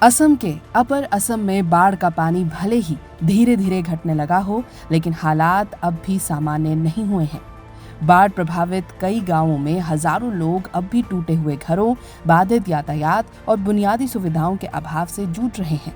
असम के अपर असम में बाढ़ का पानी भले ही धीरे धीरे घटने लगा हो, लेकिन हालात अब भी सामान्य नहीं हुए हैं। बाढ़ प्रभावित कई गांवों में हजारों लोग अब भी टूटे हुए घरों, बाधित यातायात और बुनियादी सुविधाओं के अभाव से जूझ रहे हैं।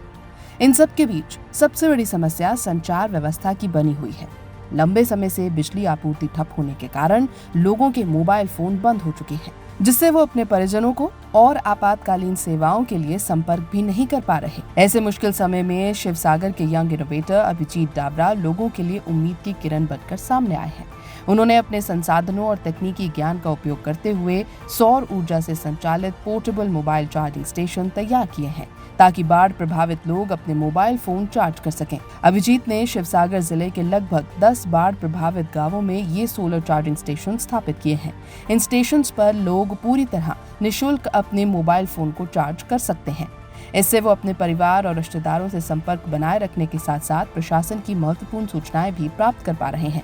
इन सब के बीच सबसे बड़ी समस्या संचार व्यवस्था की बनी हुई है। लंबे समय से बिजली आपूर्ति ठप होने के कारण लोगों के मोबाइल फोन बंद हो चुके हैं, जिससे वो अपने परिजनों को और आपातकालीन सेवाओं के लिए संपर्क भी नहीं कर पा रहे। ऐसे मुश्किल समय में शिवसागर के यंग इनोवेटर अभिजीत डावरा लोगों के लिए उम्मीद की किरण बनकर सामने आए हैं। उन्होंने अपने संसाधनों और तकनीकी ज्ञान का उपयोग करते हुए सौर ऊर्जा से संचालित पोर्टेबल मोबाइल चार्जिंग स्टेशन तैयार किए हैं, ताकि बाढ़ प्रभावित लोग अपने मोबाइल फोन चार्ज कर सकें। अभिजीत ने शिवसागर जिले के लगभग 10 बाढ़ प्रभावित गांवों में ये सोलर चार्जिंग स्टेशन स्थापित किए हैं। इन स्टेशन पर लोग पूरी तरह निःशुल्क अपने मोबाइल फोन को चार्ज कर सकते हैं। इससे वो अपने परिवार और रिश्तेदारों से संपर्क बनाए रखने के साथ साथ प्रशासन की महत्वपूर्ण सूचनाएं भी प्राप्त कर पा रहे हैं।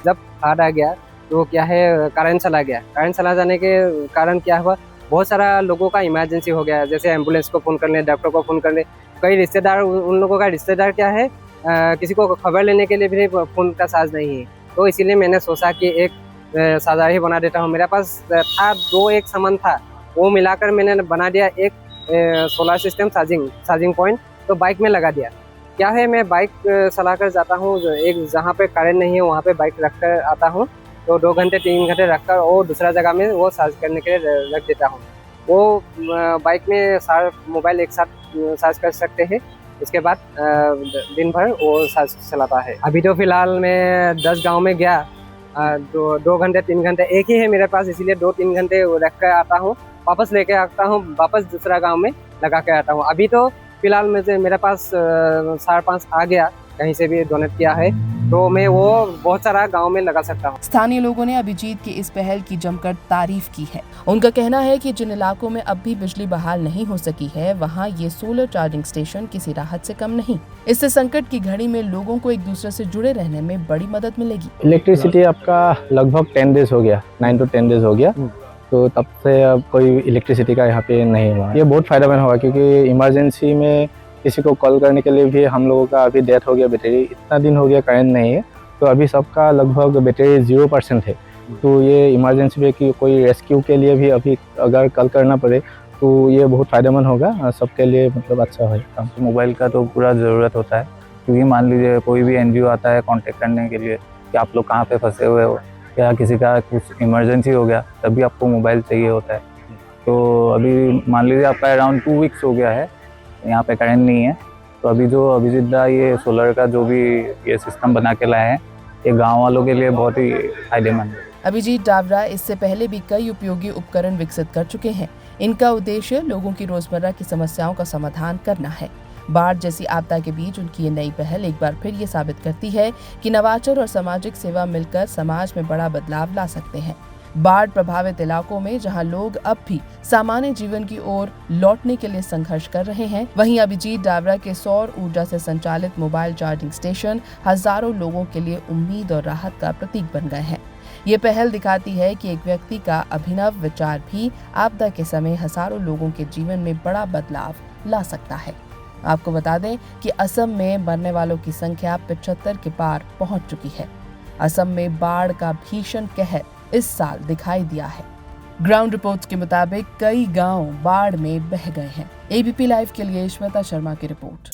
जब बाढ़ आ गया तो क्या है, करंट चला गया। करंट चला जाने के कारण क्या हुआ, बहुत सारा लोगों का इमरजेंसी हो गया। जैसे एम्बुलेंस को फ़ोन करने, डॉक्टर को फ़ोन करने, कई रिश्तेदार, उन लोगों का रिश्तेदार क्या है, किसी को खबर लेने के लिए भी फ़ोन का चार्ज नहीं है। तो इसीलिए मैंने सोचा कि एक साझा ही बना देता हूँ। मेरे पास था 2 एक सामान था, वो मिलाकर मैंने बना दिया एक सोलर सिस्टम चार्जिंग पॉइंट। तो बाइक में लगा दिया। क्या है, मैं बाइक चलाकर जाता हूँ, एक जहाँ पे करंट नहीं है वहाँ पे बाइक रख कर आता हूँ। तो 2 घंटे 3 घंटे रखकर और दूसरा जगह में वो चार्ज करने के लिए रख देता हूँ। वो बाइक में सारे मोबाइल एक साथ चार्ज कर सकते हैं। उसके बाद दिन भर वो चार्ज चलाता है। अभी तो फिलहाल मैं 10 गांव में गया। 2 घंटे 3 घंटे एक ही है मेरे पास, इसीलिए 2-3 घंटे रख कर आता हूँ, वापस लेके आता हूँ, वापस दूसरा गाँव में लगा कर आता हूँ। अभी तो फिलहाल मेरे पास 5.5 आ गया, कहीं से भी डोनेट किया है, तो मैं वो बहुत सारा गांव में लगा सकता हूँ। स्थानीय लोगों ने अभिजीत की इस पहल की जमकर तारीफ की है। उनका कहना है कि जिन इलाकों में अब भी बिजली बहाल नहीं हो सकी है, वहाँ ये सोलर चार्जिंग स्टेशन किसी राहत से कम नहीं। इससे संकट की घड़ी में लोगों को एक दूसरे से जुड़े रहने में बड़ी मदद मिलेगी। इलेक्ट्रिसिटी आपका लगभग 10 डेज हो गया, 9 to 10 डेज हो गया, तो तब से अब कोई इलेक्ट्रिसिटी का यहाँ पे नहीं हुआ। ये बहुत फायदेमंद होगा, क्योंकि इमरजेंसी में किसी को कॉल करने के लिए भी हम लोगों का अभी डेथ हो गया, बैटरी इतना दिन हो गया करंट नहीं है, तो अभी सबका लगभग बैटरी 0% है। तो ये इमरजेंसी में कि कोई रेस्क्यू के लिए भी अभी अगर कॉल करना पड़े तो ये बहुत फ़ायदेमंद होगा सबके लिए, मतलब अच्छा है। मोबाइल का तो पूरा ज़रूरत होता है, क्योंकि मान लीजिए कोई भी एनजीओ आता है कांटेक्ट करने के लिए कि आप लोग कहाँ पे फंसे हुए हो, या किसी का कुछ इमरजेंसी हो गया, तभी आपको मोबाइल चाहिए होता है। तो अभी मान लीजिए आपका अराउंड 2 वीक्स हो गया है, यहाँ पे करंट नहीं है, तो अभी जो अभिजीत दा ये सोलर का जो भी ये सिस्टम बना के लाए हैं, ये गाँव वालों के लिए बहुत ही फायदेमंद है। अभिजीत डावरा इससे पहले भी कई उपयोगी उपकरण विकसित कर चुके हैं। इनका उद्देश्य लोगों की रोजमर्रा की समस्याओं का समाधान करना है। बाढ़ जैसी आपदा के बीच उनकी ये नई पहल एक बार फिर ये साबित करती है कि नवाचार और सामाजिक सेवा मिलकर समाज में बड़ा बदलाव ला सकते हैं। बाढ़ प्रभावित इलाकों में जहां लोग अब भी सामान्य जीवन की ओर लौटने के लिए संघर्ष कर रहे हैं, वहीं अभिजीत डावरा के सौर ऊर्जा से संचालित मोबाइल चार्जिंग स्टेशन हजारों लोगों के लिए उम्मीद और राहत का प्रतीक बन गए हैं। ये पहल दिखाती है कि एक व्यक्ति का अभिनव विचार भी आपदा के समय हजारों लोगों के जीवन में बड़ा बदलाव ला सकता है। आपको बता दें कि असम में मरने वालों की संख्या 75 के पार पहुंच चुकी है। असम में बाढ़ का भीषण कहर इस साल दिखाई दिया है। ग्राउंड रिपोर्ट्स के मुताबिक कई गांव बाढ़ में बह गए हैं। एबीपी लाइव के लिए श्वेता शर्मा की रिपोर्ट।